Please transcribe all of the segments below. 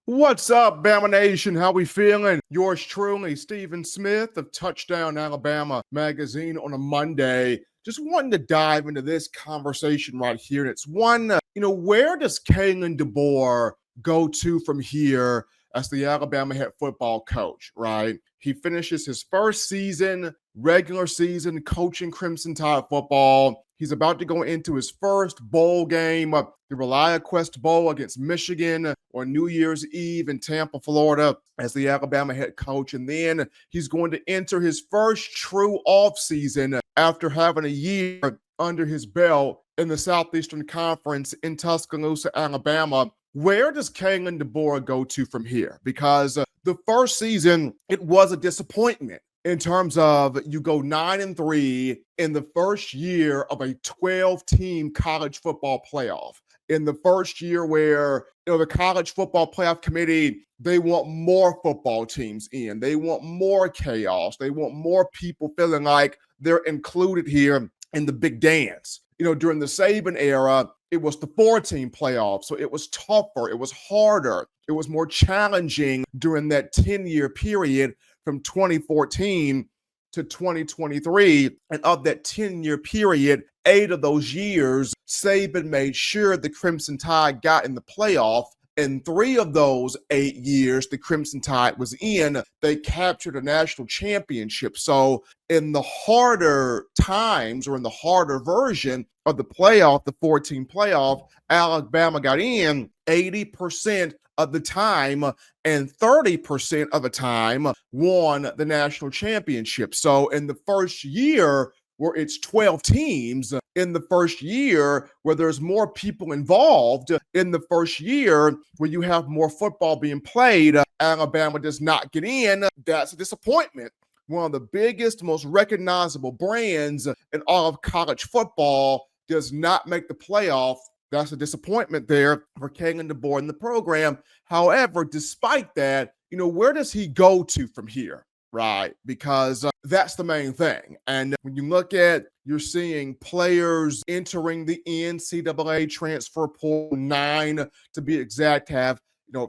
What's up, Bama Nation? How we feeling? Yours truly, Stephen Smith of Touchdown Alabama Magazine on a Monday. Just wanting to dive into this conversation right here. And it's one, where does Kalen DeBoer go to from here as the Alabama head football coach, right? He finishes his first season, regular season, coaching Crimson Tide football. He's about to go into his first bowl game, the ReliaQuest Bowl against Michigan on New Year's Eve in Tampa, Florida, as the Alabama head coach. And then he's going to enter his first true offseason after having a year under his belt in the Southeastern Conference in Tuscaloosa, Alabama. Where does Kalen DeBoer go to from here? Because the first season, it was a disappointment in terms of you go 9-3 in the first year of a 12-team college football playoff. In the first year where the college football playoff committee, they want more football teams in. They want more chaos. They want more people feeling like they're included here in the big dance. During the Saban era, it was the 4-team playoff, so it was tougher, it was harder, it was more challenging during that 10-year period from 2014 to 2023. And of that 10-year period, 8 of those years, Saban made sure the Crimson Tide got in the playoff. In 3 of those 8 years the Crimson Tide was in, they captured a national championship. So in the harder times, or in the harder version of the playoff, the 14 playoff, Alabama got in 80% of the time, and 30% of the time won the national championship. So in the first year where it's 12 teams, in the first year where there's more people involved, in the first year where you have more football being played, Alabama does not get in. That's a disappointment. One of the biggest, most recognizable brands in all of college football does not make the playoff. That's a disappointment there for Kalen DeBoer in the program. However, despite that, where does he go to from here? Right, because that's the main thing. And when you look at, you're seeing players entering the NCAA transfer portal, 9 to be exact, have,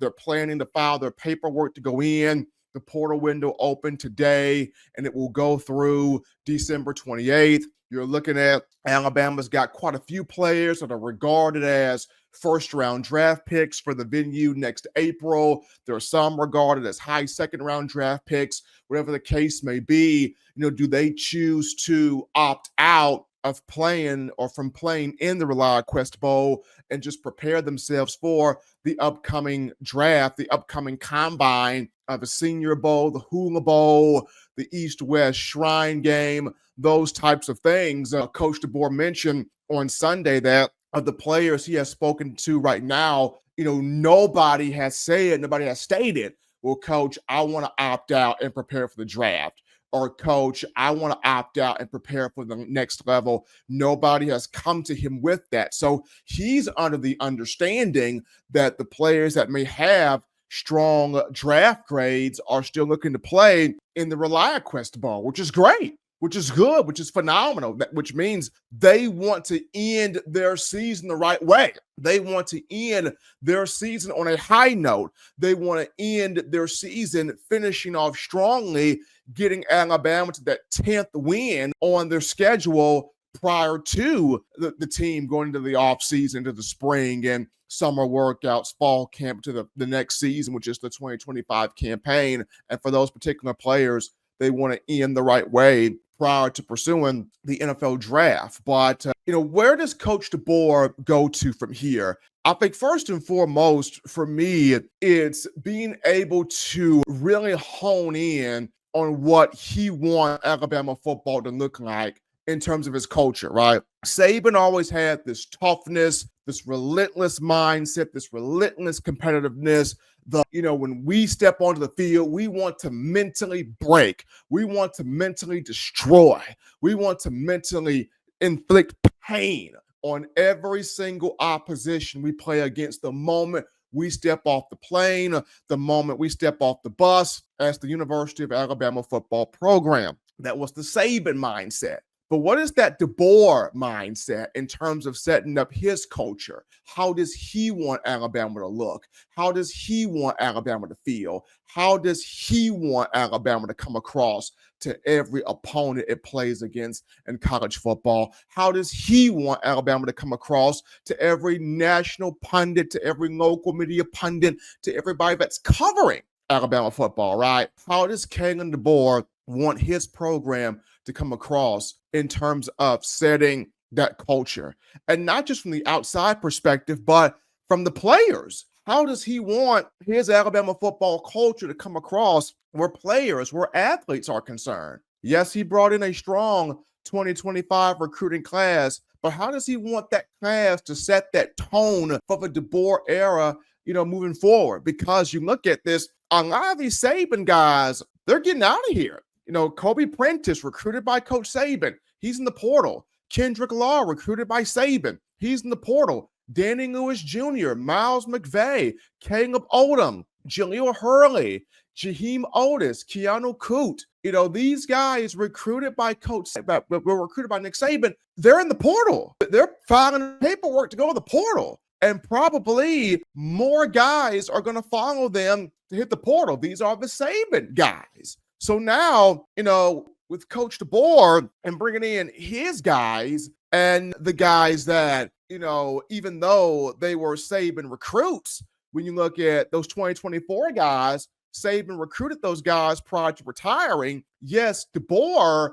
they're planning to file their paperwork to go in. The portal window opened today, and it will go through December 28th. You're looking at Alabama's got quite a few players that are regarded as first-round draft picks for the venue next April. There are some regarded as high second-round draft picks. Whatever the case may be, do they choose to opt out of playing or from playing in the ReliaQuest Bowl and just prepare themselves for the upcoming draft, the upcoming combine of the Senior Bowl, the Hula Bowl, the East-West Shrine Game, those types of things. Coach DeBoer mentioned on Sunday that of the players he has spoken to right now, nobody has stated, well, Coach, I want to opt out and prepare for the draft. Or, Coach, I want to opt out and prepare for the next level. Nobody has come to him with that. So he's under the understanding that the players that may have strong draft grades are still looking to play in the ReliaQuest Bowl, which is great, which is good, which is phenomenal, which means they want to end their season the right way. They want to end their season on a high note. They want to end their season finishing off strongly, getting Alabama to that 10th win on their schedule prior to the team going into the offseason, to the spring and summer workouts, fall camp, to the next season, which is the 2025 campaign. And for those particular players, they want to end the right way prior to pursuing the NFL draft. But, where does Coach DeBoer go to from here? I think first and foremost, for me, it's being able to really hone in on what he wants Alabama football to look like in terms of his culture, right? Saban always had this toughness, this relentless mindset, this relentless competitiveness. When we step onto the field, we want to mentally break. We want to mentally destroy. We want to mentally inflict pain on every single opposition we play against the moment we step off the plane, the moment we step off the bus as the University of Alabama football program. That was the Saban mindset. But what is that DeBoer mindset in terms of setting up his culture? How does he want Alabama to look? How does he want Alabama to feel? How does he want Alabama to come across to every opponent it plays against in college football? How does he want Alabama to come across to every national pundit, to every local media pundit, to everybody that's covering Alabama football, right? How does Kalen DeBoer want his program to come across in terms of setting that culture? And not just from the outside perspective, but from the players. How does he want his Alabama football culture to come across where players, where athletes are concerned? Yes, he brought in a strong 2025 recruiting class, but how does he want that class to set that tone for the DeBoer era, moving forward? Because you look at this, a lot of these Saban guys, they're getting out of here. Kobe Prentice, recruited by Coach Saban. He's in the portal. Kendrick Law, recruited by Saban. He's in the portal. Danny Lewis Jr., Miles McVay, Caleb Odom, Jaleel Hurley, Jaheim Otis, Keanu Coote. These guys recruited by were recruited by Nick Saban. They're in the portal. They're filing paperwork to go to the portal. And probably more guys are going to follow them to hit the portal. These are the Saban guys. So now, with Coach DeBoer and bringing in his guys and the guys that, even though they were Saban recruits, when you look at those 2024 guys, Saban recruited those guys prior to retiring. Yes, DeBoer,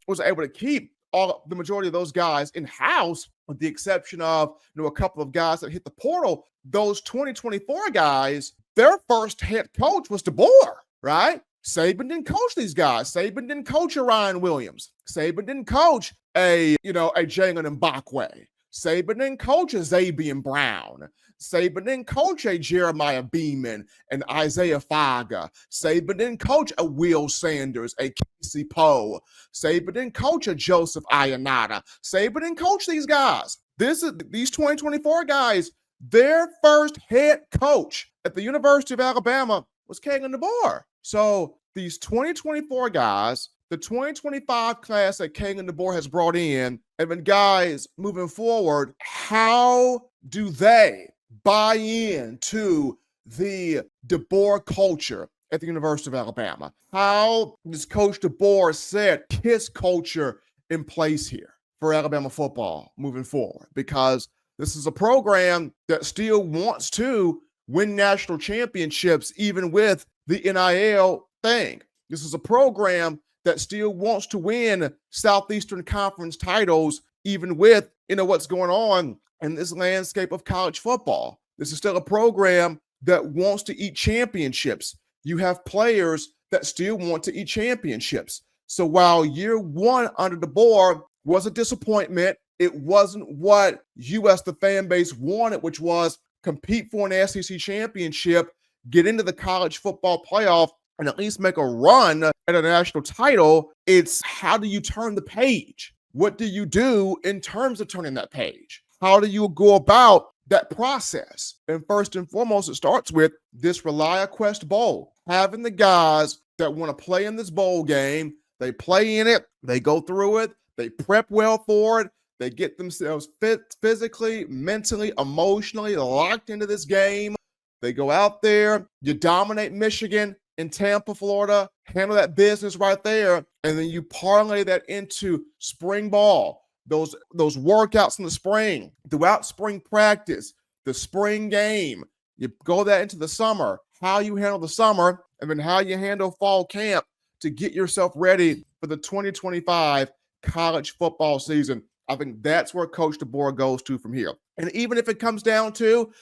was able to keep the majority of those guys in-house, with the exception of, a couple of guys that hit the portal. Those 2024 guys, their first head coach was DeBoer, right? Saban didn't coach these guys. Saban didn't coach a Ryan Williams. Saban didn't coach a Jalen Mbakwe. Saban didn't coach a Zabian Brown. Saban didn't coach a Jeremiah Beeman and Isaiah Faga. Saban didn't coach a Will Sanders, a Casey Poe. Saban didn't coach a Joseph Ionata. Saban didn't coach these guys. These 2024 guys, their first head coach at the University of Alabama was Kalen DeBoer. So these 2024 guys, the 2025 class that Kalen DeBoer has brought in, and then guys moving forward, how do they buy into the DeBoer culture at the University of Alabama? How does Coach DeBoer set his culture in place here for Alabama football moving forward? Because this is a program that still wants to win national championships, even with the NIL thing. This is a program that still wants to win Southeastern Conference titles, even with, what's going on in this landscape of college football. This is still a program that wants to eat championships. You have players that still want to eat championships. So while year one under DeBoer was a disappointment, it wasn't what you as the fan base wanted, which was compete for an SEC championship, get into the college football playoff, and at least make a run at a national title. It's how do you turn the page? What do you do in terms of turning that page? How do you go about that process? And first and foremost, it starts with this ReliaQuest Bowl. Having the guys that want to play in this bowl game, they play in it, they go through it, they prep well for it, they get themselves fit physically, mentally, emotionally locked into this game. They go out there, you dominate Michigan in Tampa, Florida, handle that business right there, and then you parlay that into spring ball, those workouts in the spring, throughout spring practice, the spring game. You go that into the summer, how you handle the summer, and then how you handle fall camp to get yourself ready for the 2025 college football season. I think that's where Coach DeBoer goes to from here. And even if it comes down to,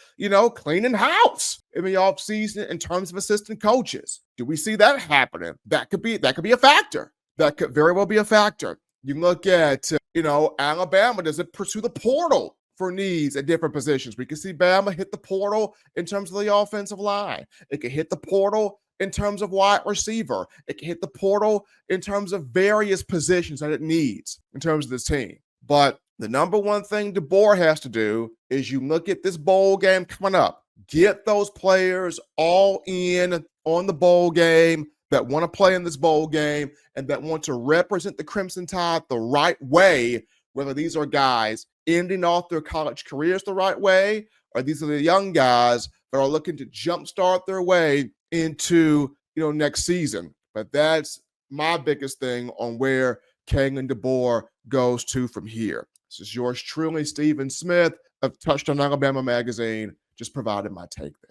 cleaning house in the offseason in terms of assistant coaches, do we see that happening? That could be a factor. That could very well be a factor. You look at, Alabama, does it pursue the portal for needs at different positions? We can see Bama hit the portal in terms of the offensive line. It could hit the portal in terms of wide receiver. It can hit the portal in terms of various positions that it needs in terms of this team. But the number one thing DeBoer has to do is you look at this bowl game coming up, get those players all in on the bowl game, that want to play in this bowl game and that want to represent the Crimson Tide the right way, whether these are guys ending off their college careers the right way, or these are the young guys that are looking to jumpstart their way into next season. But that's my biggest thing on where Kalen DeBoer goes to from here. This is yours truly, Stephen Smith of Touchdown Alabama Magazine, just providing my take there.